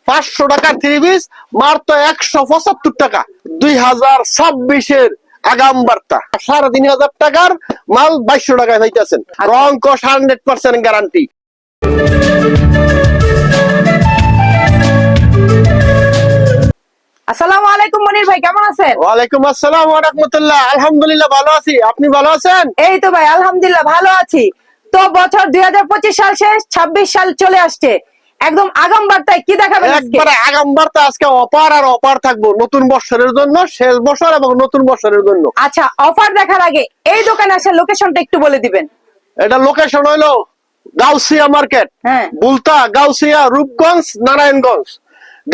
500 টাকার 3 পিস মাত্র 175 টাকা। 2026-এর আগাম বার্তা 3500 টাকার মাল 2200 টাকায় পাইতেছেন। রং কস 100% গ্যারান্টি। আসসালামু আলাইকুম মনির ভাই, কেমন আছেন? ওয়ালাইকুম আসসালাম ওয়া রাহমাতুল্লাহ। আলহামদুলিল্লাহ ভালো আছি, আপনি ভালো আছেন? এই তো ভাই আলহামদুলিল্লাহ ভালো আছি। তো বছর 2025 সাল শেষ, 26 সাল চলে আসছে, একদম আগাম বার্তায় কি দেখাবেন আজকে? একবারে আগাম বার্তা, আজকে অপার আর অপার থাকবো নতুন বছরের জন্য, শেষ বছর এবং নতুন বছরের জন্য। আচ্ছা, অফার দেখার আগে এই দোকানে আসার লোকেশনটা একটু বলে দিবেন। এটা লোকেশন হলো গাউসিয়া মার্কেট, হ্যাঁ। বুলতা, গাউসিয়া, রূপগঞ্জ, নারায়ণগঞ্জ।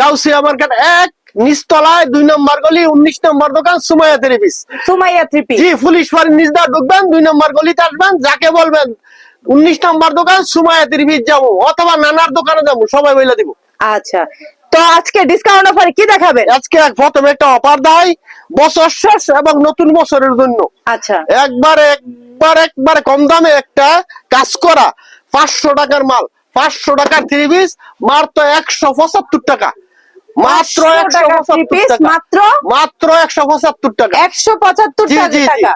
গাউসিয়া মার্কেট 1 নিচতলায় 2 নম্বর গলি, 19 নম্বর দোকান, সুমাইয়া থ্রিপিস। সুমাইয়া থ্রিপিস। জি, পুলিশ ফাঁড়ি নিজদা ঢুকবেন, 2 নম্বর গলিতে আসবেন, যাকে বলবেন 19 নম্বর দোকান সুমাইয়া থ্রিপিস যাবো, অথবা নানার দোকানে যাবো, সবাই বলে দিব। আচ্ছা, তো আজকে ডিসকাউন্ট অফারে কি দেখাবেন? আজকে প্রথমে একটা অফার দেয় বছর শেষ এবং নতুন বছরের জন্য। আচ্ছা, একবারে কম দামে একটা কাজ করা 500 টাকার মাল, 500 টাকার 3 পিস মাত্র 175 টাকা। মাত্র 175 টাকা, মাত্র 175 টাকা, 175 জি জি জি। টাকা।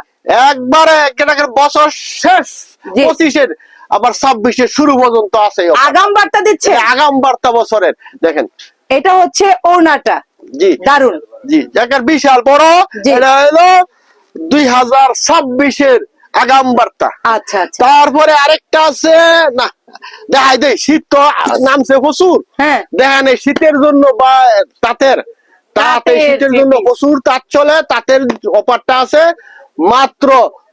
একবারে বছর শেষ 25-এর আবার 26-এর শুরু পর্যন্ত আছে আগাম বার্তা দিচ্ছে, আগাম বার্তা বছরের। দেখেন এটা হচ্ছে ওড়নাটা, জি দারুন, জি, জায়গার বিশাল বড়। এটা হলো 2026-এর আগাম বার্তা। আচ্ছা আচ্ছা। তারপরে আরেকটা আছে, না দেখাই দেই, শীত তো নামছে প্রচুর। হ্যাঁ, দেখেন এই শীতের জন্য বা তাঁতের শীতের জন্য প্রচুর তাঁত চলে, তাঁতের অফারটা আছে মাত্র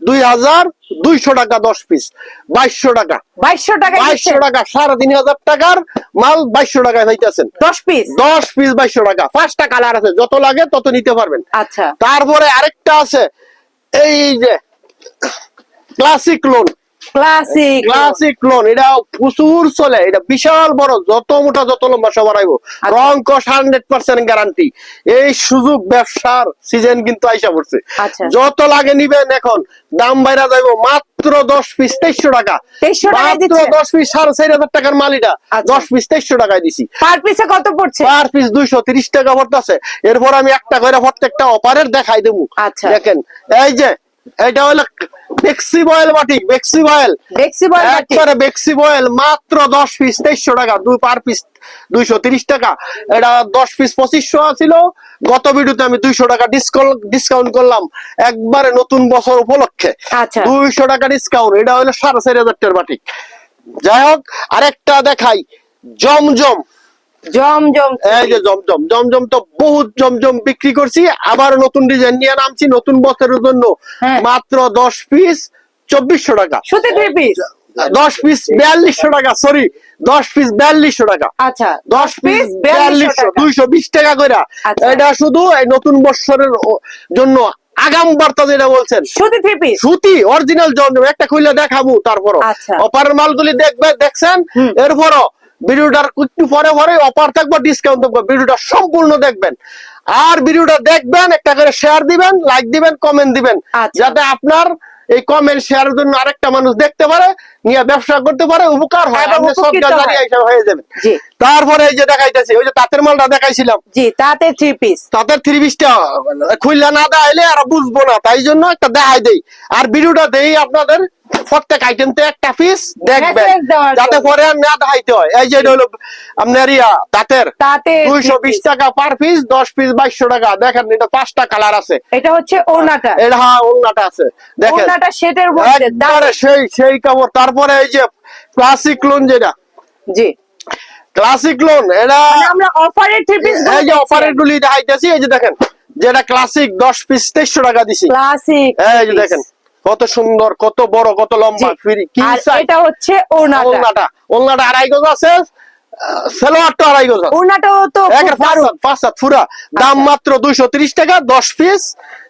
2200 টাকা 10 পিস, 2200 টাকা, 2200 টাকা, 2200 টাকা, 3500 টাকার মাল 2200 টাকায় পাইতেছেন। 10 পিস, 10 পিস 2200 টাকা। 5টা কালার আছে, যত লাগে তত নিতে পারবেন। আচ্ছা। তারপরে আরেকটা আছে, এই যে ক্লাসিক লোন, ক্লাসিক লোন, এটা প্রচুর চলে, এটা বিশাল বড়, যত মোটা যত লম্বা সবার আইব, রং কস 100% গ্যারান্টি। এই সুযোগ ব্যবসার সিজন কিন্তু আইসা পড়ছে, যত লাগে নিবেন। এখন দাম বাইরা যাইব, মাত্র 10 পিস 2300 টাকা, মাত্র 10 পিস 4500 টাকার মাল, এটা 10 পিস 2300 টাকায় দিছি। পার পিসে কত পড়ছে? পার পিস 230 টাকা পড়তেছে। এরপর আমি একটা করে প্রত্যেকটা অফারের দেখাই দেবো। দেখেন এই যে এটা হলো বেক্সি বয়েল বাটিক, বেক্সি বয়েল, একবারে বেক্সি বয়েল, মাত্র 10 পিস 2300 টাকা, পার পিস 230 টাকা। এটা 10 পিস 2500 ছিল, গত ভিডিওতে আমি 200 টাকা ডিসকাউন্ট করলাম একবারে নতুন বছর উপলক্ষে। 200 টাকা ডিসকাউন্ট। এটা হলো 4500 টাকার বাটিক। যাই হোক, আরেকটা দেখাই, জমজম, এই যে জমজম তো বহুত জমজম বিক্রি করছি, আবার নতুন ডিজাইন নিয়ে নামছি নতুন বছরের জন্য। মাত্র 10 পিস 2400 টাকা, 10 পিস 4200 টাকা, সরি 10 পিস 4200 টাকা, 10 পিস 4200, 220 টাকা করে। এটা শুধু এই নতুন বছরের জন্য আগাম বার্তা যেটা বলছেন, সুতি অরিজিনাল জমজম, একটা খুলে দেখাবো। তারপর অফারের মালগুলি দেখছেন। এরপরও ভিডিওটার একটু পরে অফার থাকবে, ডিসকাউন্ট থাকবে, ভিডিওটা সম্পূর্ণ দেখবেন। আর ভিডিওটা দেখবেন, একটা করে শেয়ার দিবেন, লাইক দিবেন, কমেন্ট দিবেন, যাতে আপনার এই কমেন্ট শেয়ারের জন্য আরেকটা মানুষ দেখতে পারে, নিয়ে ব্যবসা করতে পারে, উপকার হয়, হয়ে যাবে। তারপরে এই যে দেখাইতেছি, ওই যে তাঁতের মালটা দেখাইছিলাম, তাঁতের 3 পিসটা খুললা না দেখাইলে আর বুঝবো না, তাই জন্য একটা দেখাই দেই। আর ভিডিওটা দেই আপনাদের, প্রত্যেক আইটেমতে একটা পিস দেখবেন, যাতে পরে আর না দেখাইতে হয়। এই যে হলো আপনার তাঁতের 220 টাকা পার পিস, 10 পিস 2200 টাকা। দেখেন এটা 5টা কালার আছে। এটা হচ্ছে ওড়নাটা, এটা ওড়নাটা আছে, দেখেন ওড়নাটা সেটের মধ্যে একবারে সেই কাপড়। তারপরে এই যে ক্লাসিক লোন, যেটা ক্লাসিক লোন, এটা আমরা অফারের 3 পিস, এই যে অফারের গুলি দেখাইতেছি। এই যে দেখেন, যেটা ক্লাসিক 10 পিস 2300 টাকা দিছি, ক্লাসিক। এই যে দেখেন কত সুন্দর, কত বড়, কত লম্বা, এটা হচ্ছে ওড়নাটা। ওড়নাটা 2.5 গজ আছে, সালোয়ারটা 2.5 গজ আছে, ওড়নাটাও তো পাঁচ হাত পুরা। দাম মাত্র 230 টাকা, 10 পিস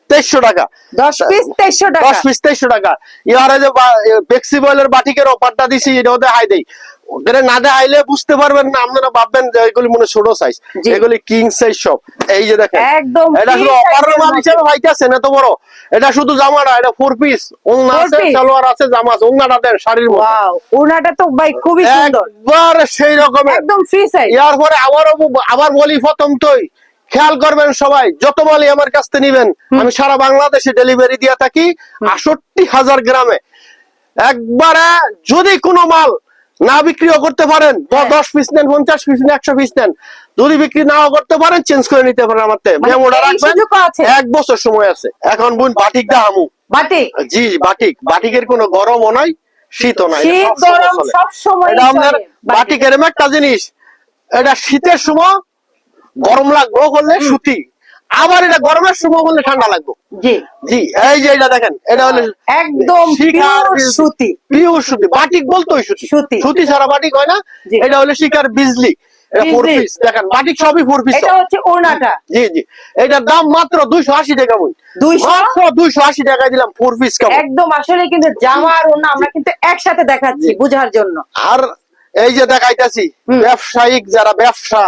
2300 টাকা, 10 পিস 2300 টাকা, 10 পিস 2300 টাকা। ইয়ারে যে বেক্সি বয়েলের বাটিকের অফারটা দিছি, এটাও দেখাই দেই। ওদের না দেখাইলে বুঝতে পারবেন না, আপনারা ভাববেন যে এগুলি মনে ছোট সাইজ, জি। এগুলি কিং সাইজ সব। এই যে দেখেন একদম এটা শুধু free অপার size-এর মাল মধ্যে। হিসেবে পাইতেছেন এত বড়। এটা শুধু জামাটা, এটা 4 পিস, ওন্না Four আছে, piece? সালোয়ার আছে, জামা আছে, ওন্নাটা দেন শাড়ির মতো ওয়াও, ওনাটা তো ভাই খুবই সুন্দর, একবার সেই রকমের। একদম ফ্রি সাইজ। ইয়ার পরে আবার বলি প্রথম তোই খেয়াল করবেন সবাই, যত মালই আমার কাছ থেকে নিবেন আমি সারা বাংলাদেশে ডেলিভারি দিয়ে থাকি ৬৮,০০০ গ্রামে। একবারে যদি কোনো মাল না বিক্রিও করতে পারেন, 10 পিস নেন, 50 পিস নেন, 100 পিস নেন, যদি বিক্রি নাও করতে পারেন চেঞ্জ করে নিতে পারেন আমার থেকে। মানে মেমোটা এই রাখবেন, সুযোগও আছে? 1 বছর সময় আছে। এখন বোন বাটিক দামু, বাটিক, জি বাটিকের কোনো গরমও নাই, শীতও নাই, শীত এটা সবসময় গরম চলে। সব সময় এটা আপনার বাটিকের এমন একটা জিনিস, এটা শীতের সময় গরম লাগবো বললে সুতি, আবার এটা গরমের সময় বললে ঠান্ডা লাগবে। জি জি এই যে এটা দেখেন, এটা হলো একদম শিকার pure সুতি। পিওর সুতি, বাটিক বলতোই সুতি, সুতি। সুতি ছাড়া বাটিক হয় না। জি। এটা হলো শিকার বিজলি, এটা 4 বিজলি। পিস, দেখেন বাটিক সবই 4 পিস। এটা হচ্ছে ওড়নাটা, জি এটার দাম মাত্র 280 টাকা বই, 200? মাত্র 280 টাকায় দিলাম 4 পিস কাপড়। একদম আসলে কিন্তু জামা আর ওড়না আমরা কিন্তু একসাথে দেখাচ্ছি বুঝার জন্য। আর এই যে দেখাইতাছি ব্যবসায়িক যারা ব্যবসা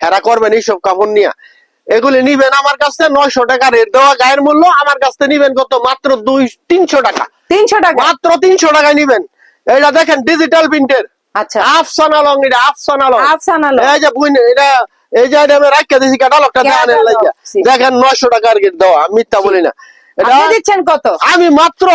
হেরা করবেন এইসব কাপড় নিয়ে, এগুলি নিবেন আমার কাছ থেকে 900 টাকা রেট দেওয়া গায়ের মূল্য, আমার কাছ থেকে নিবেন কত মাত্র 300 টাকা, 300 টাকা মাত্র 300 টাকায় নিবেন। এটা দেখেন ডিজিটাল প্রিন্টের, আচ্ছা, আফসানা লং, এটা আফসানা লং, আফসানা লং। এই যে বুইন এটা, এই যে আমি রাখিয়া দিছি ক্যাটালগটা দেখানোর লাগি, দেখেন 900 টাকার রেট দেওয়া, আমি মিথ্যা বলি না। এটা আপনি দিচ্ছেন কত? আমি মাত্র,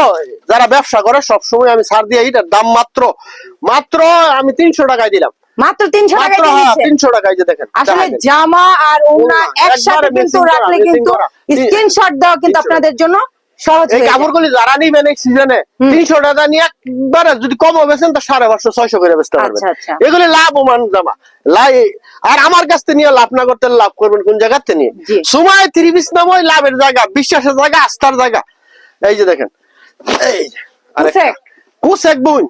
যারা ব্যবসা করে সব সময় আমি ছাড় দিয়ে, এটার দাম মাত্র আমি 300 টাকায় দিলাম, মাত্র 300 টাকা মাত্র দিয়ে দিচ্ছেন? 300 টাকায়। যে দেখেন আসলে দেখেন। জামা আর ওড়না ওড়না, একসাথে একবারে কিন্তু matching করা, রাখলে matching কিন্তু করা। স্ক্রিনশট দেওয়া কিন্তু 300 আপনাদের জন্য সহজ এই হয়ে যায়। কাপড়গুলি যারা নিবেন এই সিজনে 300 টাকা নিয়ে একবারে যদি কম বেচেন তো 550 600 করে বেচতে পারবেন। আচ্ছা, আচ্ছা। এগুলি লাভবান জামা, আর আমার কাছ থেকে নিয়ে লাভ না করতে লাভ করবেন কোন জায়গা থেকে নিয়ে? জি। সময় 30 নাম ওই লাভের জায়গা, বিশ্বাসের জায়গা, আস্থার জায়গা। এই যে দেখেন, এই যে আরেকটা কুশেক। কুশেক বোন,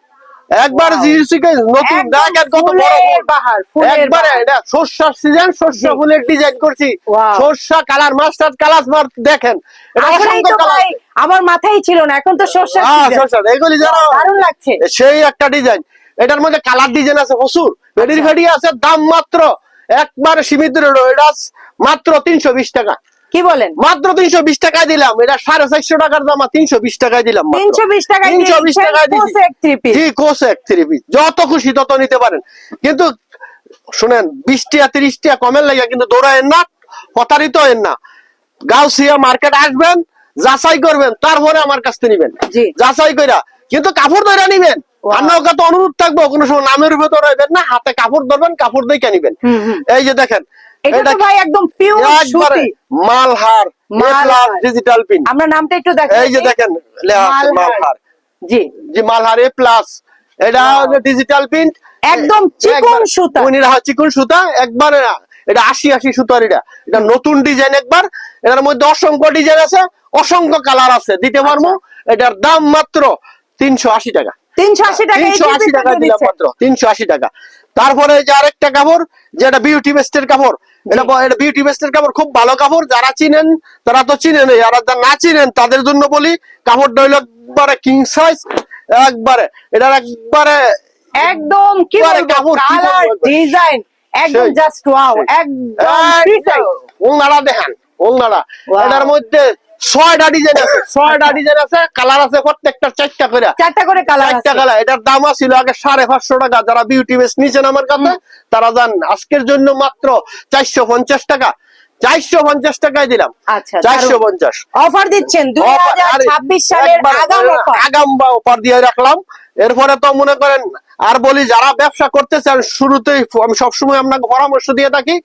একবার Wow. জিনিসকে নতুন একদম দেখেন কত বড় ফুলের ফুল। বাহার, ফুলের একবারে বাহার। এটা শস্যর সিজন, শস্য জি। ফুলের ডিজাইন করছি, Wow. শস্য কালার, মাস্টার্ড কালার দেখেন, এটা আসলেই অসংখ্য তো কালার। ভাই আমার মাথায় ছিল না, এখন তো শস্যের হ্যাঁ season। শস্য, এগুলি যারা দারুণ লাগছে। সেই একটা ডিজাইন, এটার মধ্যে কালার ডিজাইন আছে প্রচুর, ফেডির ফেডি আছে, দাম মাত্র একবারে সীমিত রেট, এটা মাত্র 320 টাকা। কি বলেন? মাত্র 320 টাকায় দিলাম, এটা 450 টাকার দাম, 320 টাকায় দিলাম, 320 টাকায় 320 টাকায় দিচ্ছি। কোসেক 3 পিস। জি কোসেক 3 পিস, যত খুশি তত নিতে পারেন, কিন্তু শুনেন 20 টাকা 30 টাকা কমের লাগে কিন্তু দৌড়ায়েন না, প্রতারিত হেন না। গাউসিয়া মার্কেট আসবেন, যাচাই করবেন, তারপরে আমার কাছ থেকে নিবেন, জি। যাচাই কইরা, কিন্তু কাপড় ধরে নিবেন। আপনার কাছে অনুরোধ থাকবো, কোনো সময় নামের উপর ধরাইবেন না, হাতে কাপড় ধরবেন, কাপড় দিয়ে নিবেন। এই যে দেখেন, এটা তো ভাই একদম পিওর একবারে সুতি। মালহার, মালহার। Digital pin. আমরা নামটা একটু দেখাই। এই যে দেখেন লেখা আছে মালহার, জি জি মালহার এ প্লাস, এটা ডিজিটাল প্রিন্ট, একদম চিকন সুতা। চিকন সুতা, একবারে এটা 80 সুতার, এটা নতুন ডিজাইন, একবার এটার মধ্যে অসংখ্য ডিজাইন আছে, অসংখ্য কালার আছে, দিতে পারবো। এটার দাম মাত্র 380 টাকা, 380 টাকা। 380 টাকা দিলাম মাত্র, 380 টাকা। তারপরে যে আরেকটা কাপড়, যেটা বিউটি বেস্টের কাপড়, এটা বিউটি বেস্টের কাপড়, খুব ভালো কাপড়, যারা চিনেন তারা তো চিনেন, আর যারা না চিনেন তাদের জন্য বলি, কাপড়টা হইলো একবারে কিং সাইজ, একবারে এটার একবারে একদম কি একবারে বলবো, কাপড়, কি কালার বলবো? ডিজাইন একদম সেই। জাস্ট ওয়াও, একদম free size। ওলনাড়া দেখেন, ওলনাড়া Wow. এটার মধ্যে 6টা ডিজাইন আছে, 6টা ডিজাইন আছে, কালার আছে প্রত্যেকটা 4টা করে, 4টা করে কালার 4টা আছে। কালার। এটার দাম ছিল আগে 550 টাকা, যারা বিউটি বেস নিছেন আমার কাছে তারা জান, আজকের জন্য মাত্র 450 টাকা, 450 টাকায় দিলাম। আচ্ছা 450 অফার দিচ্ছেন 2026 সালের আগাম অফার। আগাম অফার দিয়ে রাখলাম। এরপরে তো মনে করেন, আর বলি যারা ব্যবসা করতে চান, শুরুতেই আমি সবসময় আপনাকে পরামর্শ দিয়ে থাকি,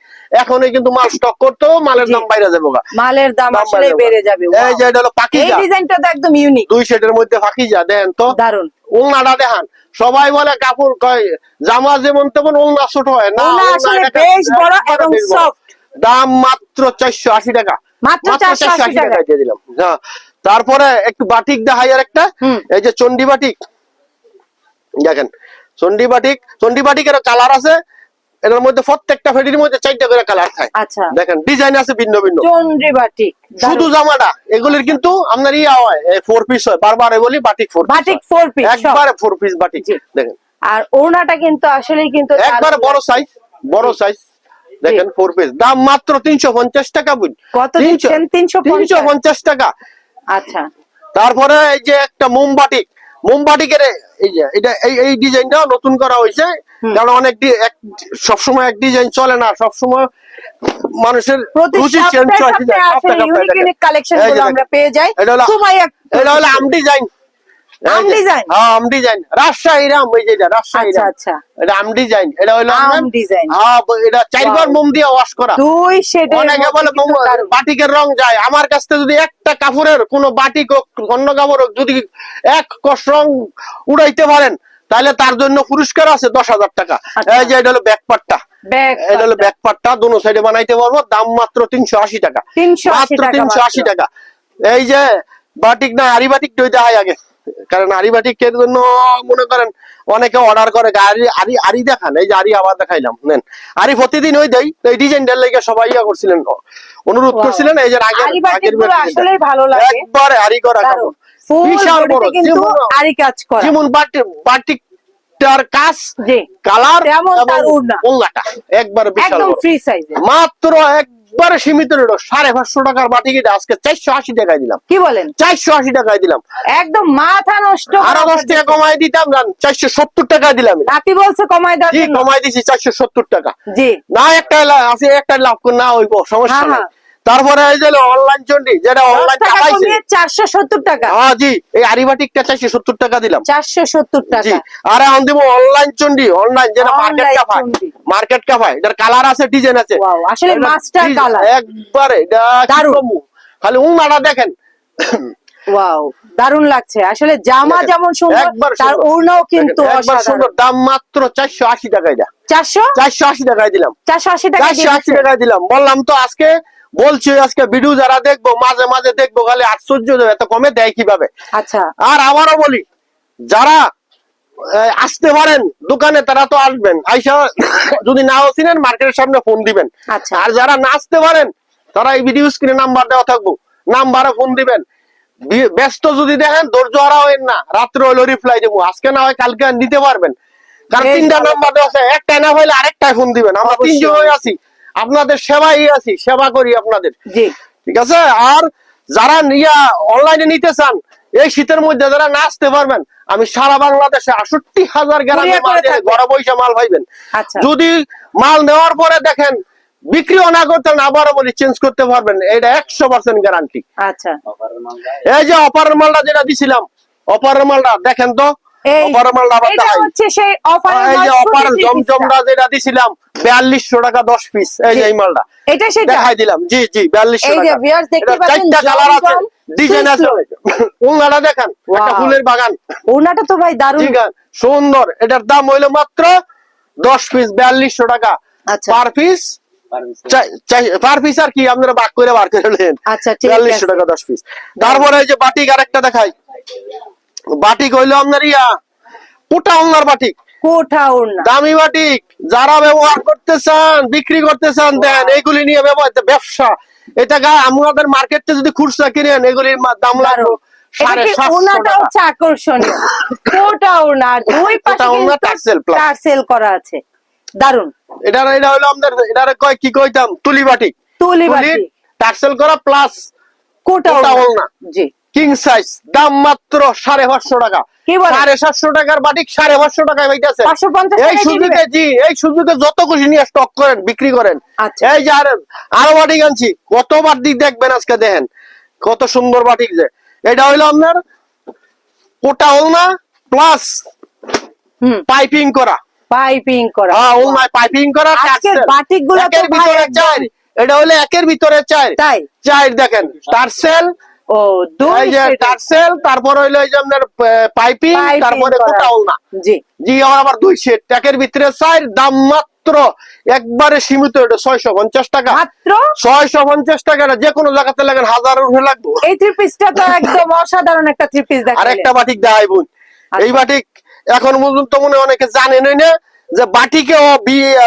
এখনই কিন্তু মাল স্টক করতে হবে, মালের দাম বাইরে যাবে, মালের দাম আসলে বেড়ে যাবে। এই যে এটা হলো এই পাকিজা, ডিজাইনটা তো একদম ইউনিক, 2 সেটের মধ্যে পাকিজা, দেন তো দারুন। ওলনাটা দেখান। সবাই বলে কাপড় কয় জামা যেমন তেমন, ওলনা ছোট হয় না, ওলনা ওলনা আসলে এটা বেশ বড় একবারে এবং বেশ বড়। সফট। দাম মাত্র 480 টাকা, মাত্র 480 টাকা দিয়ে দিলাম। হ্যাঁ, তারপরে একটু বাটিক দেখাই আর একটা, এই যে চন্ডি বাটিক দেখেন, চন্ডি বাটিকের কালার আছে, এর মধ্যে প্রত্যেকটা ফেডির মধ্যে 4টা করে কালার থাকে। আচ্ছা দেখেন ডিজাইন আছে ভিন্ন ভিন্ন, চন্দ্রী বাটিক, শুধু জামাটা এগুলির কিন্তু আপনার ইয়া হয় 4 পিস হয়, বারবার বলি বাটিক 4 বাটিক 4 পিস একবারে 4 পিস বাটিক। জি। দেখেন আর ওড়নাটা কিন্তু আসলেই কিন্তু একবার বড় সাইজ, বড় সাইজ দেখেন 4 পিস, দাম মাত্র 350 টাকা। বুঝ কত দিচ্ছেন? 350 টাকা। আচ্ছা, তারপরে এই যে একটা মোমবাটিক, মোমবাটিকের এই যে এটা এই ডিজাইনটা নতুন করা হয়েছে, কারণ অনেক সবসময় এক ডিজাইন চলে না, সবসময় মানুষের রুচি চেঞ্জ হয়ে যায়। ইউনিক কালেকশন গুলো আমরা পেয়ে যাই। এটা হলো আম ডিজাইন, আম ডিজাইন, হ্যাঁ আম ডিজাইন, রাজশাহীর আম, ওই যে এটা রাজশাহীর আম। আচ্ছা, এটা আম ডিজাইন, এটা হলো আম ডিজাইন। হ্যাঁ, এটা 4 বার মোম দিয়ে ওয়াশ করা। দুই শেডের অনেকে বলে বাটিকের রং যায়, আমার কাছ থেকে যদি একটা কাপড়ের কোনো বাটিক হোক অন্য কাপড় হোক যদি এক কষ রং উড়াইতে পারেন তাহলে তার জন্য পুরস্কার আছে 10,000 টাকা। এই যে এটা হলো ব্যাকপার্টটা, এটা হলো ব্যাকপার্টটা, দুনো সাইডে বানাইতে পারবো, দাম মাত্র 380 টাকা, মাত্র 380 টাকা। এই যে বাটিক না আরি বাটিক দই দেখাই আগে, কারণ আরি বাটিকের জন্য মনে করেন অনেকে অর্ডার করে আরি আরি দেখান। এই যে আরি আবার দেখাইলাম, নেন আরি প্রতিদিন ওই দেই, এই ডিজাইনটার লাগি সবাই ইয়া করছিলেন, অনুরোধ করছিলেন। এই যে আগের আসলেই ভালো লাগে, একবারে আরি করা কাপড়, বিশাল বড়, কিন্তু আরি কাজ করা, যেমন বাটিকটার কাজ কালার এবং ওড়নাটা একবার বিশাল একদম বড়, ফ্রি সাইজে, মাত্র একবারে সীমিত রেট 550 টাকার বাটিক, এটা আজকে 480 টাকায় দিলাম। কি বলেন? 480 টাকায় দিলাম, একদম মাথা নষ্ট। আরো 10 টাকা কমাই দিতাম, 470 টাকা দিলাম। রাতি বলছে কমাই দাও, জি কমাই দিছি 470 টাকা। জি না একটা আছে, একটা লাভ না হইব, সমস্যা নাই। তারপরে এই যে অনলাইন চন্ডি, যেটা অনলাইন চালাইছে 470 টাকা। হ্যাঁ জি, এই আরিবাটিকটা 470 টাকা দিলাম, 470 টাকা। জি আর এখন দিব অনলাইন চন্ডি, অনলাইন যেটা মার্কেট কাফায়, মার্কেট কাফায়, এটার কালার আছে, ডিজাইন আছে, ওয়াও আসলে মাস্টার কালার, একবারে এটা দারুণ। খালি উনাটা দেখেন, ওয়াও দারুণ লাগছে আসলে। জামা যেমন সুন্দর, তার ওড়নাও কিন্তু সুন্দর, দাম মাত্র 480 টাকায়। এটা 480 টাকায় দিলাম, 480 টাকায় দিলাম। বললাম তো আজকে বলছি, আজকে ভিডিও যারা দেখবো মাঝে মাঝে দেখবো, খালি আশ্চর্য এত কমে দেয় কিভাবে। আচ্ছা, আর আবারও বলি, যারা আসতে পারেন দোকানে তারা তো আসবেন, আইসা যদি নাও চিনেন মার্কেটের সামনে ফোন দিবেন। আর যারা না আসতে পারেন তারা এই ভিডিও স্ক্রিনে নাম্বার দেওয়া থাকবো, নাম্বারে ফোন দিবেন। ব্যস্ত যদি দেখেন ধৈর্য হারা হইেন না, রাত্রে হইলো রিপ্লাই দেবো, আজকে না হয় কালকে নিতে পারবেন, কারণ 3টা নাম্বার দেওয়া আছে, একটা না হইলে আরেকটাই ফোন দিবেন। আমরা 3 জন আছি, আপনাদের সেবাই আছি, সেবা করি আপনাদের, ঠিক আছে। আর যারা অনলাইনে নিতে চান এই শীতের মধ্যে, যারা না আসতে পারবেন, আমি সারা বাংলাদেশে 68,000 গ্রামে ঘরে বৈশা মাল পাইবেন। যদি মাল নেওয়ার পরে দেখেন বিক্রিও না করতেন, আবারও বলি চেঞ্জ করতে পারবেন, এটা 100% গ্যারান্টি। আচ্ছা, এই যে অপারের মালটা যেটা দিছিলাম, অপারের মালটা দেখেন তো, অপারের মালটা আবার দেখাই, এই যে অপার জমজমটা যেটা দিছিলাম 4200 টাকা 10 পিস, এই যে এই মালটা এটা সেটা দেখাই দিলাম, জি জি 4200 টাকা। ভিউয়ার্স দেখতে পাচ্ছেন, 4টা কালার আছে, ডিজাইন আছে। ওড়নাটা দেখেন, একটা ফুলের বাগান, ওড়নাটা তো ভাই দারুণ সুন্দর। এটার দাম হইলো মাত্র 10 পিস 4200 টাকা পার পিস, পার পিস আর কি আপনারা ভাগ করে বার করে নেন। 4200 টাকা 10 পিস। তারপরে এই যে বাটিক আরেকটা দেখাই, বাটিক হইলো আপনার কোটা ওড়নার বাটিক, কোটা ওড়না, দামি বাটিক। যারা ব্যবহার করতে চান, বিক্রি করতে চান, দেন এইগুলি নিয়ে ব্যবসা। এটা আমাদের মার্কেটে যদি খুচরা কিনেন এগুলির দাম লাগবে 750 টাকা। আকর্ষণীয় কোটা ওড়না, দুই পাশে টার্সেল করা আছে, দারুন। এটা হলো আমাদের, এটারে কয় কি কইতাম, তুলি বাটিক, তুলি টার্সেল করা প্লাস কোটা ওড়না, জি কিং সাইজ, দাম মাত্র 550 টাকা। 750 টাকার বাটিক 550 টাকায় পাইতেছে। এই সুযোগে, জি এই সুযোগে যত খুশি নিয়ে স্টক করেন, বিক্রি করেন। এই যে আরো বাটিক আনছি, কত বাটিক দেখবেন আজকে, দেখেন কত সুন্দর বাটিক। যে এটা হইলো আপনার কোটা ওড়না প্লাস পাইপিং করা, হ্যাঁ ওড়নায় পাইপিং করা। বাটিকগুলো একের ভিতরে 4, এটা হলো একের ভিতরে 4, 4 দেখেন টার্সেল, টার্সেল, তারপর হইলো এই যে আপনার পাইপিং, তারপরে কোটা ওড়না, জি আবার 2 সেট, একের ভিতরে 4, দাম মাত্র একবারে সীমিত, এটা 650 টাকা, মাত্র 650 টাকা। যে কোনো জায়গাতে লাগেন 1000 উঠে লাগবে। এই 3 পিসটা তো একদম অসাধারণ একটা 3 পিস। দেখেন আরেকটা বাটিক দেখাই বোন, এই বাটিক এখন পর্যন্ত মনে অনেকে জানেনই না যে বাটিকে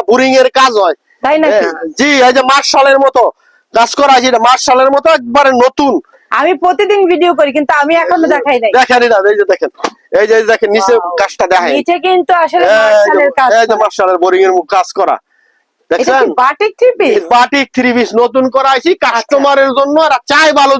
বোরিং এর কাজ হয়, তাই না? জি এই যে মার্শালের মতো কাজ করা, যেটা মার্শালের মতো একবারে নতুন। আমি প্রতিদিন ভিডিও করি কিন্তু আমি এখনো দেখাই নাই, দেখানি না। এই যে দেখেন, এই যে দেখেন নিচে কাজটা দেখেন, নিচে কিন্তু আসলে মার্শালের কাজ, এই যে মার্শালের বোরিং এর কাজ করা দেখছেন, batik three piece, batik three piece নতুন করা আইছি কাস্টমারের জন্য, আর চাই ভালো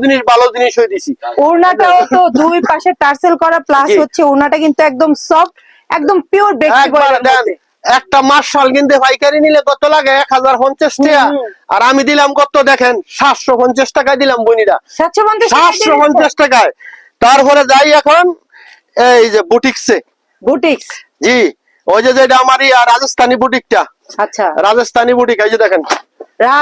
জিনিস হয়ে দিছি। ওড়নাটাও তো দুই পাশে টার্সেল করা, প্লাস হচ্ছে ওড়নাটা কিন্তু একদম সফট, একদম পিওর বেক্সি বয়েলের মধ্যে। একটা মার্শাল কিনতে পাইকারি নিলে কত লাগে? 1050 টাকা, আর আমি দিলাম কত দেখেন 750 টাকায় দিলাম বনিরা, 750 টাকায়। তারপরে যাই এখন এই যে বুটিক্সে, বুটিক্স, জি ওই যে যেটা আমার রাজস্থানি বুটিকটা, আচ্ছা রাজস্থানি বুটিক, এই যে দেখেন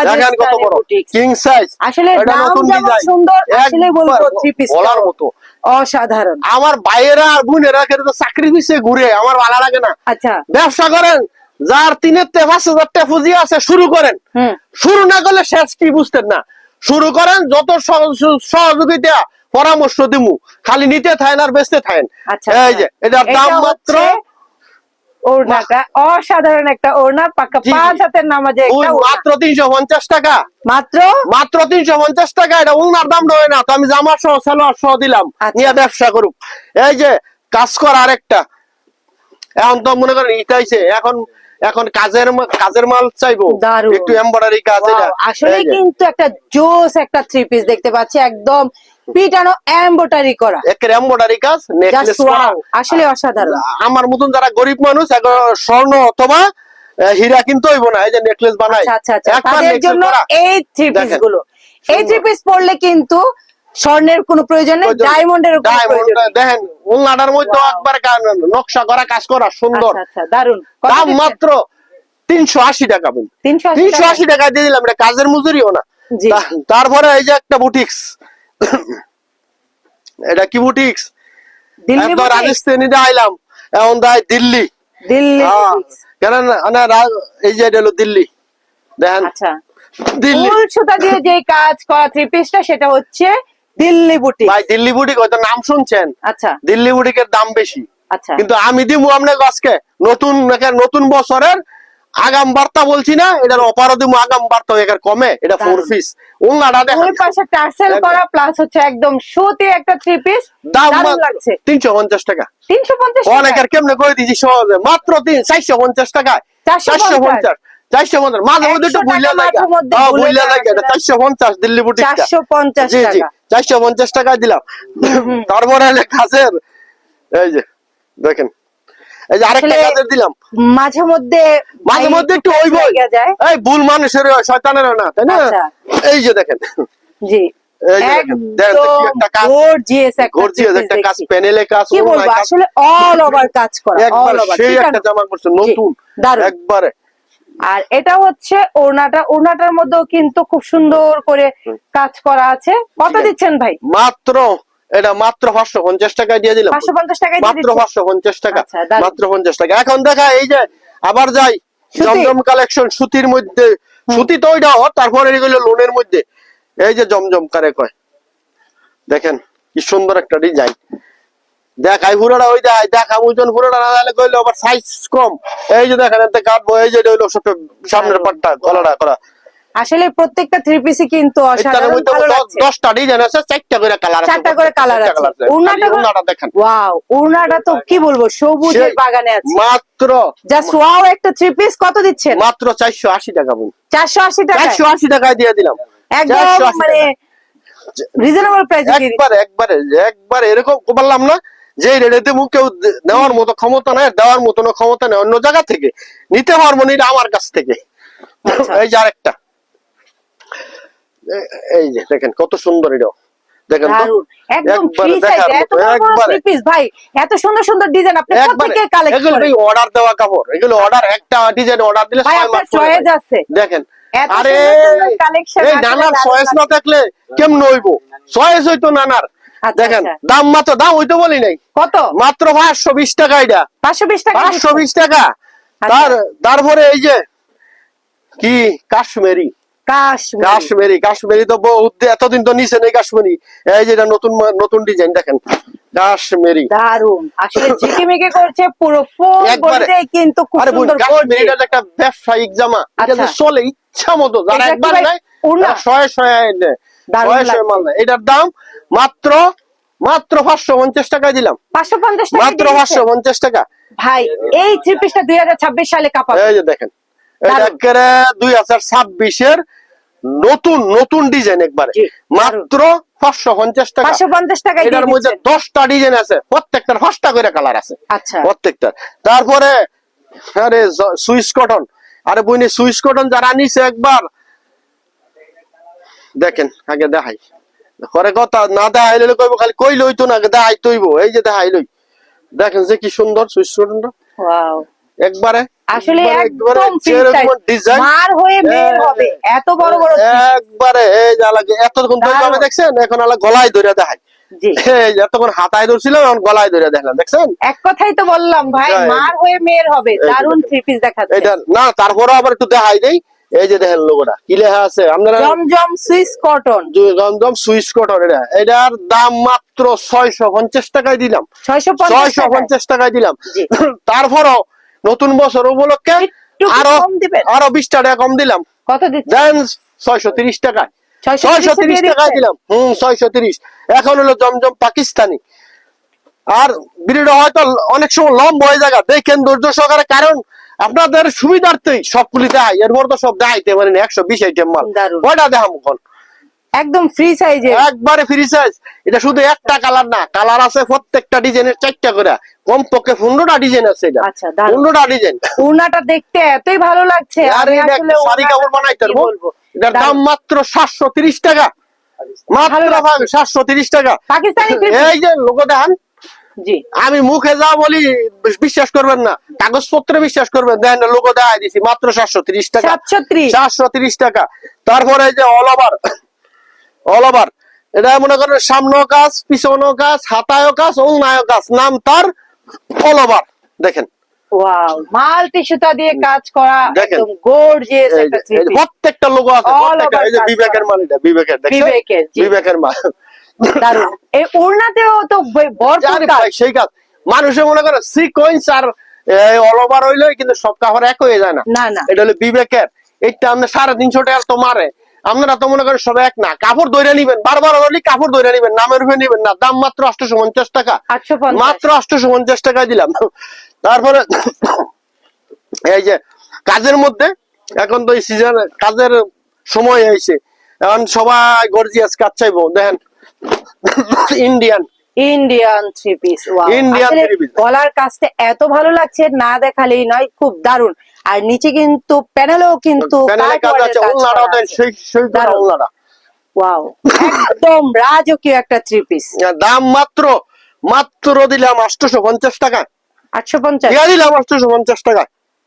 দেখেন কত বড় কিং সাইজ, আসলে নতুন যেমন সুন্দর, আসলে বলবো থ্রি পিস বলার মতো অসাধারণ। আমার ভাইয়েরা আর বোনেরা কিন্তু চাকরি পিছে ঘুরে, আমার ভালো লাগে না। আচ্ছা ব্যবসা করেন, যার 3-5 হাজার টাকা পুঁজি আছে শুরু করেন, শুরু না করলে শেষ কি বুঝতেন না। শুরু করেন, যত সহযোগিতা পরামর্শ দিমু, খালি নিতে থাকেন আর বেচতে থাকেন। এই যে এটার দাম মাত্র, ওড়নাটা অসাধারণ একটা ওড়না, পাক্কা 5 হাতের নামাজে মাত্র 350 টাকা, মাত্র 350 টাকা। এটা ওনার দাম নয় না তো, আমি জামা সহ সালোয়ার সহ দিলাম, নিয়ে ব্যবসা করুক। এই যে কাজ করা আরেকটা, এখন তো মনে করেন ইটাইছে, এখন কাজের মাল চাইবো, একটু এমব্রয়ডারি কাজ। এটা আসলে কিন্তু একটা জোস একটা থ্রি পিস দেখতে পাচ্ছি, একদম পিটানো এমব্রয়ডারি করা, একের এমব্রয়ডারি কাজ, নেকলেস করা, আসলে অসাধারণ। আমার মতন যারা গরিব মানুষ, স্বর্ণ অথবা হীরা কিন্তু হইব না, এই যে নেকলেস বানাই, তাদের জন্য এই থ্রি পিস গুলো, এই থ্রি পিস পরলে কিন্তু স্বর্ণের কোনো প্রয়োজন নেই, ডায়মন্ডের কোনো প্রয়োজন নেই। দেখেন উলনাটার মধ্যে একবার নকশা করা কাজ করা সুন্দর, দারুন। দাম মাত্র 380 টাকা। 380 টাকা দিয়ে দিলাম, এটা কাজের মজুরিও না। তারপরে এই যে একটা বুটিক্স, এটা কি বুটিক্স, রাজস্থানী আইলাম, এখন দেয় দিল্লি, কেন এই যে এটা হলো দিল্লি, দেখেন দিল্লি সুতা দিয়ে যে কাজ করা থ্রি পিসটা, সেটা হচ্ছে দিল্লি বুটিক। ভাই দিল্লি বুটিক হয়তো নাম শুনছেন, আচ্ছা দিল্লি বুটিকের দাম বেশি, আচ্ছা, কিন্তু আমি দিব আপনাকে আজকে নতুন বছরের আগাম বার্তা বলছি না, এটার অপারও দিব আগাম বার্তা, এর কমে। এটা 4 পিস ওনাটা দেখেন, ওই পাশে টার্সেল করা, প্লাস হচ্ছে একদম সুতি একটা থ্রি পিস, দাম লাগছে 350 টাকা। 350 অনেকের কেমনে করে দিছি সহজে, মাত্র 450 টাকায়, 450 মাঝে মধ্যে একটু ভুলিয়া লাগে, 450 দিল্লি বুটিক, 450 টাকা, 450 টাকায় দিলাম। তারপরে কাজের, এই যে দেখেন, এই যে আরেকটা কাজের দিলাম, মাঝে মধ্যে একটু হইব, এই ভুল মানুষের হয়, শয়তানের না, তাই না? এই যে দেখেন, জি আসলে অল ওভার কাজ করা, সেই একটা জামা করছে নতুন একবারে। আর এটা হচ্ছে ওড়নাটার মধ্যেও কিন্তু খুব সুন্দর করে কাজ করা আছে। কত দিচ্ছেন ভাই? এটা মাত্র 550 টাকায় দিয়ে দিলাম, 550 টাকায় মাত্র 550 টাকা, মাত্র 50 টাকা। এখন দেখা এই যে আবার যাই জমজম কালেকশন, সুতির মধ্যে, সুতি তো ওইটাও, তারপরে এগুলো লোনের মধ্যে, এই যে জমজম কারে কয়, দেখেন কি সুন্দর একটা ডিজাইন। দেখাই পুরোটা, ওই দেখা ওজন পুরোটা না জানলে কইলে আবার সাইজ কম। এই যে দেখেন এতে কাটবো, এই যে হলো সামনের পাটটা গলাটা করা। আসলে প্রত্যেকটা থ্রি পিসই কিন্তু অসাধারণ, ভালো লাগছে। 10টা ডিজাইন আছে, 4টা করে কালার আছে, 4টা করে কালার আছে। ওড়নাটা দেখেন, ওয়াও, ওড়নাটা তো কি বলবো, সবুজের বাগানে আছে। মাত্র জাস্ট ওয়াও, একটা থ্রি পিস কত দিচ্ছেন? মাত্র 480 টাকা। 480 টাকা, 480 টাকায় দিয়ে দিলাম, একদম মানে রিজনেবল প্রাইসে। একবারে এরকম বললাম না যে রেডেতে কেউ নেওয়ার মতো ক্ষমতা নাই, দেওয়ার মতো ক্ষমতা নেই, অন্য জায়গা থেকে নিতে পারবো না, এটা আমার কাছ থেকে। এই যে আরেকটা, এই যে দেখেন কত সুন্দর, এটাও দেখেন একদম ফ্রি সাইজ, এত বড় থ্রি পিস ভাই, এত সুন্দর সুন্দর ডিজাইন আপনি কোথা থেকে কালেক্ট করেন? এগুলো অর্ডার দেওয়া কাপড়, এগুলো অর্ডার, একটা ডিজাইন অর্ডার দিলে 6 মাস চয়েস আছে। দেখেন আরে এই নানার চয়েস না থাকলে কেমন হইব? চয়েস হইতো নানার। দেখেন দাম মাত্র, দাম হইতো বলি নাই, কত? মাত্র 520 টাকা। এটা 520 টাকা, 520 টাকা। তারপরে এই যে কি কাশ্মীরি তো এতদিন তো নিচে নেই কাশ্মীরি, এই যে নতুন ডিজাইন দেখেন, কাশ্মীরি দারুন, আসলে ঝিকিমিকি করছে পুরো ফুল বডিতে, কিন্তু খুব সুন্দর। কাশ্মীরিটা একটা ব্যবসায়িক জামা, এটা চলে ইচ্ছা মতো, যারা একবার নাই শয়ে মাল নেয়। এটার দাম মাত্র 550 টাকায় দিলাম। 550 টাকা, মাত্র 550 টাকা ভাই। এই থ্রি পিসটা 2026 সালে কাপাবে। এই যে দেখেন, এটা একেবারে 2026 এর নতুন নতুন ডিজাইন একবারে, মাত্র 550 টাকা। 550 টাকা। এটার মধ্যে 10টা ডিজাইন আছে, প্রত্যেকটার 5টা করে কালার আছে। আচ্ছা, প্রত্যেকটা। তারপরে আরে সুইস কটন, আরে বইনি সুইস কটন যারা নিছে একবার দেখেন, আগে দেখাই করে কথা না দেখাইলে কইবো খালি কইলে হইতো না, দেখাই তৈব। এই যে দেখাইলই, দেখেন যে কি সুন্দর সুইস কটনটা। ওয়াও, একবারে আসলে একদম ডিজাইন মার হয়ে বের হবে, এত বড় বড় একবারে। এই যা লাগে এতক্ষণ ধরে দেখছেন, এখন আলা গলায় ধরে দেখাই। জি, এই এতক্ষণ হাতায় ধরছিল, এখন গলায় ধরে দেখলাম, দেখছেন? এক কথাই তো বললাম ভাই, মার হয়ে মেয়ের হবে। দারুন থ্রি পিস দেখাচ্ছে এটা না। তারপরে আবার একটু দেখাই দেই, এই যে দেখেন লোগোটা কি লেখা আছে আপনারা, জমজম সুইস কটন। জমজম সুইস কটন। এটার দাম মাত্র 650 টাকায় দিলাম। 650 টাকায় দিলাম। তারপরও নতুন বছর উপলক্ষে আরো 20 টাকা কম দিলাম। কত দিচ্ছেন? 630 টাকায়। 630 টাকায় দিলাম। 630। এখন হলো জমজম পাকিস্তানি। আর ভিডিওটা হয়তো অনেক সময় লম্বা হয়ে যাবে, দেখেন ধৈর্য সহকারে, কারণ আপনাদের সুবিধার্থেই সবগুলি দেয়। এরপর তো সব দেখাইতে পারেন 120 আইটেম মাল, ওইটা দেখাবো কোন একদম ফ্রি সাইজে, একবারে ফ্রি সাইজ। এটা শুধু একটা কালার না, কালার আছে প্রত্যেকটা ডিজাইনের 4টা করে, কমপক্ষে 15টা ডিজাইন আছে। এটা 15টা ডিজাইন। ওড়নাটা দেখতে এতই ভালো লাগছে, আমি আসলে শাড়ি কাপড় বানাইতে পারবো। এটার দাম মাত্র 730 টাকা, মাত্র 730 টাকা পাকিস্তানি। এই যে লোগো দেখান, জি, আমি মুখে যা বলি বিশ্বাস করবেন না, কাগজপত্রে বিশ্বাস করবেন। দেখেন লোগো দেখাই দিছি, মাত্র 730 টাকা। 730 টাকা। তারপরে এই যে অল ওভার, এটা মনে করেন সামনেও কাজ, পিছনেও কাজ, হাতায়ও কাজ, ওড়নায়ও কাজ, নাম তার অল ওভার। দেখেন, ওয়াও, মাল্টি সুতা দিয়ে কাজ করা, একদম গর্জিয়াস একটা থ্রি পিস। প্রত্যেকটা লোগো আছে, প্রত্যেকটা। এই যে বিবেকের মাল, এটা বিবেকের, দেখেন বিবেকের মাল। দারুন। এই ওড়নাতেও তো ভরপুর কাজ, সেই কাজ। মানুষে মনে করে সিকোয়েন্স আর অল ওভার হইলো, কিন্তু সব কাপড় এক হয়ে যায় না। এটা হলো বিবেকের। এটা আমরা 350 টাকা তো মারে, আপনারা তো মনে করেন সব এক না। কাপড় ধরে নিবেন, বারবার হলে কাপড় ধরে নিবেন, নামের উপরে নিবেন না। দাম মাত্র 850 টাকা, মাত্র 850 টাকা দিলাম। তারপরে এই যে কাজের মধ্যে, এখন তো এই সিজন কাজের সময় হয়েছে, এখন সবাই গর্জিয়াস কাজ চাইবো। দেখেন ইন্ডিয়ান থ্রি পিস। গলার কাজটা এত ভালো লাগছে, না দেখালেই নয়, খুব দারুন। আর নিচে কিন্তু প্যানেলও কিন্তু ওয়াও, একদম রাজকীয় একটা থ্রি পিস। দাম মাত্র দিলাম 850 টাকা। 850 দিলাম 850 টাকা।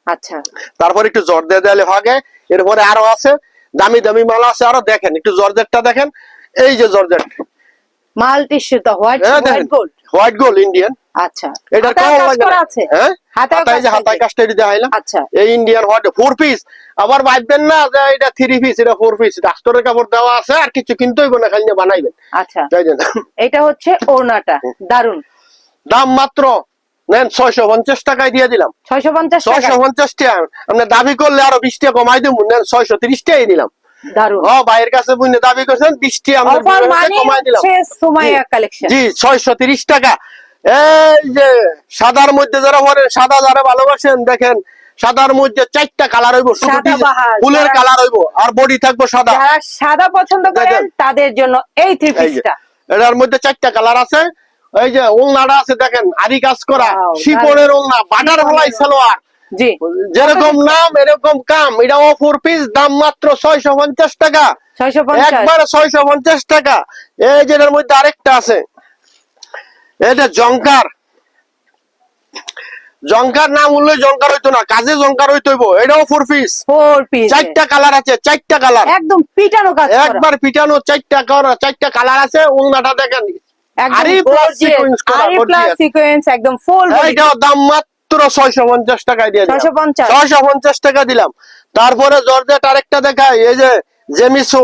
আচ্ছা, তারপর একটু জর্জেট দিলে ভাগে। এরপরে আরো আছে দামি দামি মাল আছে আরো। দেখেন একটু জর্জেটটা দেখেন, এই যে জর্জেট মাল্টি সুতা, হোয়াইট গোল্ড ইন্ডিয়ান। আচ্ছা, এটা কেমন লাগে? হ্যাঁ, হাতায় কাজটা দেখাইলাম। আচ্ছা, এই ইন্ডিয়ান হোয়াইট 4 পিস। আবার ভাববেন না যে এটা 3 পিস, এটা 4 পিস। ডাক্তারের কাপড় দেওয়া আছে, আর কিছু কিনতে হইব না, খালি বানাইবেন। আচ্ছা, এটা হচ্ছে ওড়নাটা, দারুন। দাম মাত্র নেন 650 টাকায় দিয়ে দিলাম। 650 টাকা। আপনি দাবি করলে আরো 20 টাকা কমাই দেবো, নেন 630 টাকাই দিলাম। দারুন। ভাইয়ের কাছে বুঝলে দাবি করছেন 20 টাকা কমাই দিলাম। জি, 630 টাকা। এই যে সাদার মধ্যে যারা পরেন, সাদা যারা ভালোবাসেন, দেখেন সাদার মধ্যে 4টা কালার হইব, ফুলের কালার হইব, আর বডি থাকবো সাদা। যারা সাদা পছন্দ করেন তাদের জন্য এই থ্রি পিসটা। এটার মধ্যে 4টা কালার আছে। এই যে ওড়নাটা আছে, দেখেন আরি কাজ করা, শিপনের ওড়না, বাটারফ্লাই সালোয়ার। জি, যেরকম নাম এরকম কাম। এটাও 4 পিস, দাম মাত্র 650 টাকা। একবারে 650 টাকা। এই যে এর মধ্যে আরেকটা আছে, এটা জংকার নাম হলে জংকার হইতো না, কাজে জংকার হইতো। এটাও 4 পিস। 4টা কালার আছে, 4টা কালার, একদম পিটানো কাজ, একবার পিটানো। 4টা কালার আছে। ওড়নাটা দেখেন একদম ফুল। এটাও দাম মাত্র 650 টাকায় দিয়ে দিলাম। 650 টাকা দিলাম। তারপরে জর্জেট আরেকটা দেখাই, এই যে জেমিসু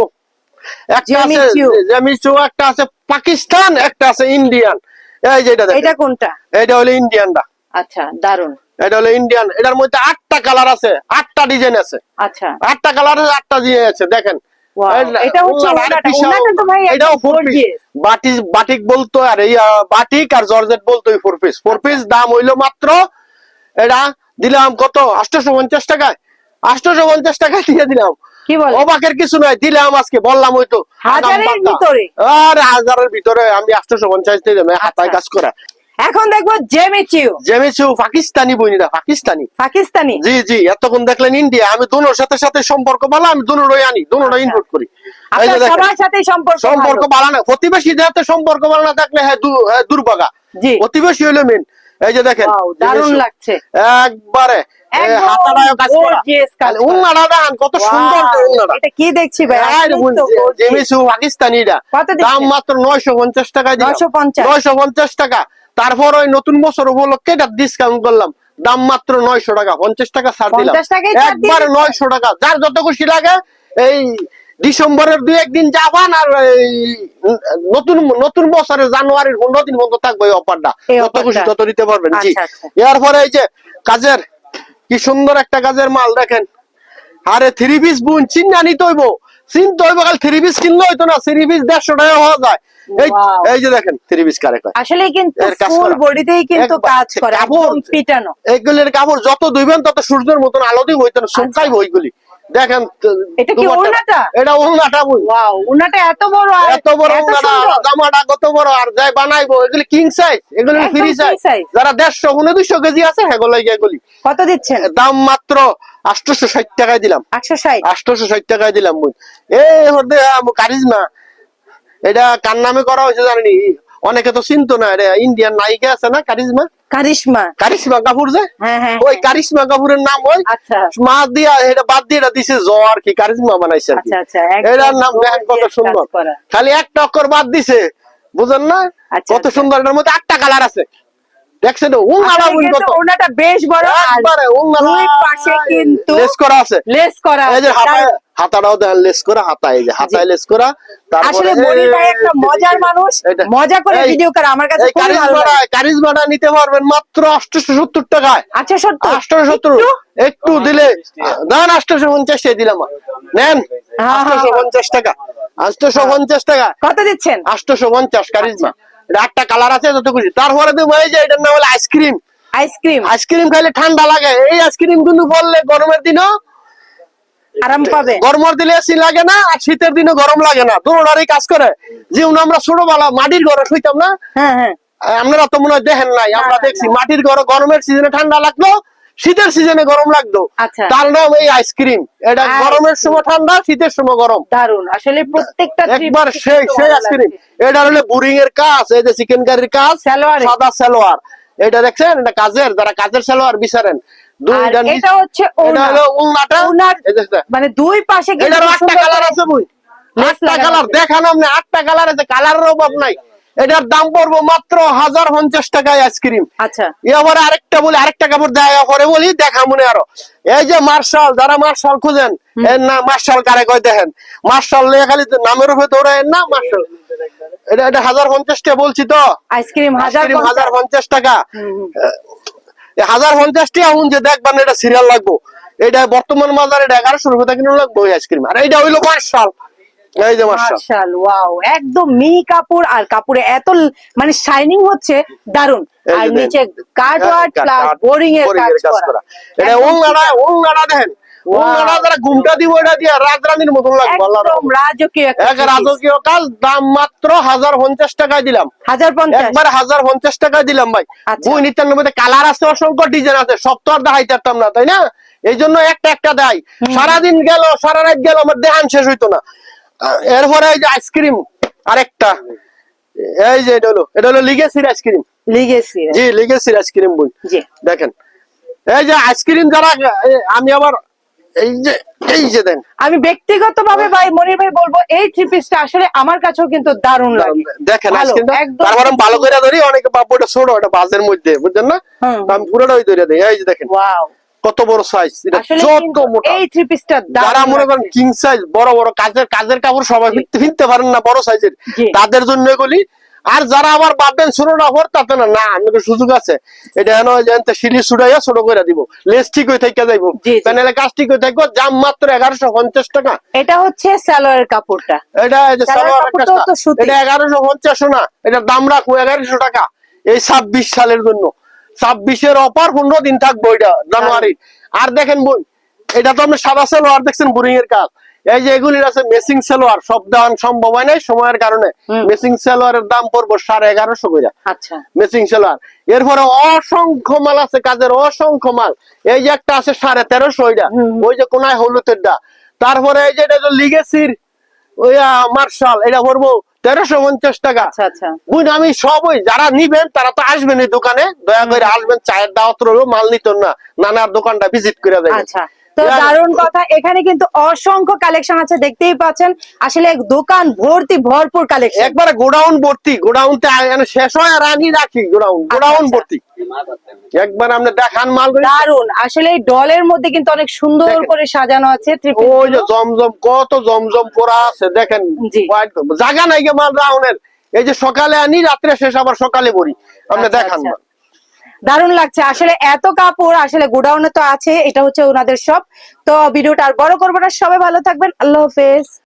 একটা আছে পাকিস্তান, একটা আছে ইন্ডিয়ান। এই যে এটা কোনটা? এটা হলো ইন্ডিয়ানটা। আচ্ছা, দারুন। এটা হলো ইন্ডিয়ান। এটার মধ্যে 8টা কালার আছে, 8টা ডিজাইন আছে। আচ্ছা, 8টা কালার আছে, 8টা ডিজাইন আছে। দেখেন এটা হচ্ছে ওনাটা তো ভাই এটাও একদম 4 পিস gorgeous। বাটিক বলতো আর এই বাটিক আর জর্জেট বলতো 4 পিস 4 পিস দাম হইলো মাত্র এটা দিলাম কত 850 টাকায় 850 টাকায় দিয়ে দিলাম। কি বলে অবাকের কিছু নাই, দিলাম আজকে বললাম হয়তো হাজারের ভিতরে আর হাজারের ভিতরে আমি 850 দিয়ে দিলাম হাতায় কাজ করা। এখন দেখবো জেমিচু পাকিস্তানি বইনিরা পাকিস্তানি জি জি এতক্ষণ দেখলেন ইন্ডিয়া, আমি দুনোর সাথে সাথে সম্পর্ক ভালো, আমি দুনোরই আনি, দুনোটা ইম্পোর্ট করি। এই যে আপনার দেখেন, সবার সাথে সম্পর্ক ভালো না, প্রতিবেশীদের সাথে সম্পর্ক ভালো না থাকলে হ্যাঁ দুর্ভাগা, জি প্রতিবেশী হইলো মেন। এই যে দেখেন দারুণ লাগছে একবারে একদম হাতাটায় কাজ করা, gorgeous কাজ করা। উন্নাটা দেখেন কত সুন্দর উন্নাটা। এটা কি দেখছি ভাই আসলেই তো gorgeous। জেমিচু পাকিস্তানিটা কত দিচ্ছেন? দাম মাত্র 950 টাকা দিলাম। 950 950 টাকা। তারপর ওই নতুন বছর উপলক্ষে এটা ডিসকাউন্ট করলাম, দাম মাত্র 900 টাকা, 50 টাকা ছাড় দিলাম 50 টাকায় ছাড় দিয়ে একবারে দিচ্ছেন? 900 টাকা। যার যত খুশি লাগে এই ডিসেম্বরের 2-1 দিন যাবান, আর এই নতুন বছরের জানুয়ারির 15 দিন পর্যন্ত থাকবে এই অফারটা, এই যত অফারটা। খুশি তত নিতে পারবেন। জি আচ্ছা, আচ্ছা। এরপরে এই যে কাজের কি সুন্দর একটা কাজের মাল দেখেন, আরে 3 পিস বুন চিন্না নিতে হইব, চিনতে হইব, খালি 3 পিস কিনলে হইতো না, 3 পিস 150 টাকা হওয়া যায়। Wow। এই যে দেখেন 3 পিস কারে কয়, আসলে কিন্তু এর কাজ ফুল করা। বডিতেই কিন্তু একবার কাজ করে কাপড় একদম পিটানো। এইগুলির কাপড় যত ধুইবেন তত সূর্যের মতন আলো দিব, হইতো না চমকাইব ওইগুলি। দেখেন এটা কি ওড়নাটা? এটা ওড়নাটা বুন, ওয়াও ওনাটা এত বড় আর এত বড় এত ওড়নাটা, সুন্দর। জামাটা কত বড়, আর যাই বানাইবো এগুলি কিং সাইজ, এগুলি একদম ফ্রি free সাইজ। size। যারা 150-200 কেজি আছে হেগুলো এগুলি কত দিচ্ছেন? দাম মাত্র 860 টাকায় দিলাম। 860 860 টাকায় দিলাম বুন। এই হতে কারিজমা, এটা কার নামে করা হয়েছে জানেনি? অনেকে তো চিনতো না, এটা ইন্ডিয়ান নায়িকা আছে না কারিজমা, কারিশমা। কারিশমা কাপুর যে, হ্যাঁ হ্যাঁ ওই কারিশমা কাপুরের নাম ওই আচ্ছা মা দিয়া এটা বাদ দিয়ে এটা দিছে জ আর কি, কারিশমা বানাইছে আর কি। আচ্ছা আচ্ছা একদম এটার নাম দেখেন কত gorgeous সুন্দর, কাজ করা। খালি একটা অক্ষর বাদ দিছে, বুঝেন না আচ্ছা, কত আচ্ছা। সুন্দর। এটার মধ্যে 8টা কালার আছে, দেখছেন উঙ্গাড়া আসলে বুন কিন্তু কত ওড়নাটা বেশ বড় আর একবারে উঙ্গাড়া দুই পাশে কিন্তু লেস করা আছে। লেস করা এই যে আছে। হাতায়, হাতাটাও দেখেন লেস করা, হাতায় এই যে হাতায় লেস করা। তারপরে আসলে মনির ভাই একটা মজার মানুষ, এটা- মজা করে এই- ভিডিও করে, আমার কাছে এই খুবই ভালো লাগে। কারিজমাটা নিতে পারবেন মাত্র 870 টাকায়। আচ্ছা সত্য 870 একটু দিলে দেন, 850 দিলাম, নেন হ্যাঁ, হ্যাঁ, 850 টাকা, 850 টাকা, কত দিচ্ছেন? 850 কারিজমা। এটা 8টা কালার আছে, যত খুশি। তারপরে তুমি এই যে এটার নাম হলো আইসক্রিম। আইসক্রিম আইসক্রিম খাইলে ঠান্ডা লাগে, এই আইসক্রিম কিন্তু বললে গরমের দিনও আরাম পাবে। গরমের দিনে এসি লাগে না, আর শীতের দিনে গরম লাগে না, দুটোটারই কাজ করে। যেমন আমরা ছোটবেলা মাটির ঘরে শুইতাম না, হ্যাঁ হ্যাঁ আপনারা তো মনে হয় দেখেন নাই, আমরা না, দেখছি মাটির ঘরে গরমের সিজনে ঠান্ডা লাগলো, শীতের সিজনে গরম লাগতো। আচ্ছা। তার নাম এই আইসক্রিম। এটা আইসক্রিম। গরমের সময় ঠান্ডা, শীতের সময় গরম, দারুন। আসলে প্রত্যেকটা একবার three piece সেই কিন্তু সেই ভালো আইসক্রিম। লাগছে। এটা হলো বুরিং এর কাজ, এই যে চিকেন কারির কাজ, সালোয়ারে। সাদা সালোয়ার। এটা দেখছেন, এটা কাজের, যারা কাজের সালোয়ার বিচারেন আর দুইটা এটা হচ্ছে এটা ওড়না। হলো উন্নাটা, ওড়নার এই যে মানে দুই পাশে কিন্তু এটার খুব 8টা সুন্দর কালার করে আছে বই, লেস 8টা লাগানো কালার আছে। দেখানো আপনি, 8টা কালার আছে, কালারের অভাব নাই। এটার দাম পড়বো মাত্র 1050 টাকায় আইসক্রিম। আচ্ছা এবারে আরেকটা বলি, আরেকটা কাপড় দেয় পরে বলি, দেখা মনে আরো এই যে মার্শাল, যারা মার্শাল খুঁজেন, এর না মার্শাল কারে কয় দেখেন, মার্শাল নিয়ে খালি নামের উপরে দৌড়ায় না মার্শাল। এটা 1050 টাকা বলছি তো, আইসক্রিম আইসক্রিম 1050 1050 টাকা। হুম, হুম। 1050 টাকা হুন যে দেখবেন এটা সিরিয়াল লাগবো। এটা বর্তমান বাজারে 1100 টাকা কিনে লাগবো ওই আইসক্রিম। আর এইটা হইলো মার্শাল, এই যে মার্শাল। মাশাআল ওয়াও একদম মিহি কাপড়, আর কাপড়ে এত মানে শাইনিং হচ্ছে দারুন। এই আর যে নিচে দেখেন। কাট ওয়ার্ক প্লাস কাট- বোরিং এর boring কাজ এর করা। এটা ওংলাড়া দেখেন, ওংলাড়া যারা ঘুমটা দিব এটা দিয়ে রাজরানীর মতন লাগবে। আল্লাহর একদম রহমতে। রাজকীয় একটা এক রাজকীয় কাজ, দাম মাত্র 1050 টাকায় দিলাম। 1050 একবার 1050 টাকায় দিলাম ভাই। আচ্ছা। বই নিত্যানের মধ্যে কালার আছে, অসংখ্য ডিজাইন আছে, সব তো আর দেখাইতে পারতাম না, তাই না? এই জন্য একটা একটা দেয়, সারাদিন গেল, সারা রাত গেল, আমার দেহান শেষ হইতো না। এরপরে এই যে আইসক্রিম আরেকটা, এই যে এটা হলো লিগেসির আইসক্রিম। লিগেসি জি লিগেসির আইসক্রিম বই জি দেখেন। এই যে আইসক্রিম যারা আমি আবার এই যে দেন, আমি ব্যক্তিগতভাবে ভাই মনির ভাই বলবো এই থ্রি পিসটা আসলে আমার কাছেও কিন্তু দারুণ লাগে। দেখেন ভালো, আইসক্রিমটা, একদম তারপর আমি ভালো করে ধরি, অনেকে বাবু এটা ছোট, এটা বাজের মধ্যে, বুঝছেন না? হুম। আমি পুরোটাই ধরে দিই। এই যে দেখেন ওয়াও কত বড় সাইজ, এটা আসলে যত কিন্তু মোটা। এই থ্রি পিসটা যারা দারুণ মনে করেন লাগছে। কিং সাইজ, বড় বড় কাজের কাপড় সবাই ফিরতে পারেন না বড় সাইজের, জি। তাদের জন্য এগুলি। আর যারা আবার ভাববেন ছোটটা ভরতাতে না, না আমাকে সুযোগ আছে, এটা যেন সিঁড়ি ছুটাইয়া ছোট করে দিব, লেস ঠিক হয়ে থেকে যাইব, প্যানেলে কাজ ঠিক হয়ে থাকবো, দাম মাত্র 1150 টাকা। এটা হচ্ছে সালোয়ারের কাপড়টা, এটা সালোয়ারের কাজটা, এটা 1150 না, এটা দাম রাখবো 1100 টাকা এই 26 সালের জন্য। 26-এর অফার 15 দিন থাকবো এটা জানুয়ারি। আর দেখেন বোন, এটা তো আপনি সাদা সালোয়ার দেখছেন বোরিং এর কাজ, এই যে এগুলি আছে মেসিং সালোয়ার, সব দেওয়ান সম্ভব হয় নাই সময়ের কারণে। মেসিং সালোয়ারের দাম পড়বো 1150 করে। আচ্ছা, মেসিং সালোয়ার। এরপরে অসংখ্য মাল আছে কাজের, অসংখ্য মাল। এই যে একটা আছে 1350 ওইটা, ওই যে কোনায় হলুদেরটা। তারপরে এই যে এটা লিগেসির ওই মার্শাল, এটা পড়বো 1350 টাকা। আচ্ছা আচ্ছা, বুঝ আমি সবই, যারা নিবেন তারা তো আসবেন এই দোকানে, দয়া করে আসবেন, চায়ের দাওয়াত রইলো, মাল নিত না, নানার দোকানটা ভিজিট করে দেবেন। আচ্ছা, তো দারুণ কথা। এখানে কিন্তু অসংখ্য কালেকশন আছে, দেখতেই পাচ্ছেন, আসলে দোকান ভর্তি, ভরপুর কালেকশন, একবারে গোডাউন ভর্তি, গোডাউনতে শেষ হয় আর আনি রাখি, গোডাউন ভর্তি। একবার আপনি দেখান মাল দারুণ। আসলে এই ডলের মধ্যে কিন্তু অনেক সুন্দর করে সাজানো আছে, ওই যে জমজম, কত জমজম করা আছে দেখেন, জায়গা নাই গে মাল রাউনের। এই যে সকালে আনি, রাত্রে শেষ, আবার সকালে ভরি, আপনি দেখান মাল। দারুণ লাগছে আসলে, এত কাপড় আসলে গোডাউনে তো আছে, এটা হচ্ছে ওনাদের শপ। তো ভিডিওটা আর বড় করবো না, সবাই ভালো থাকবেন, আল্লাহ হাফেজ।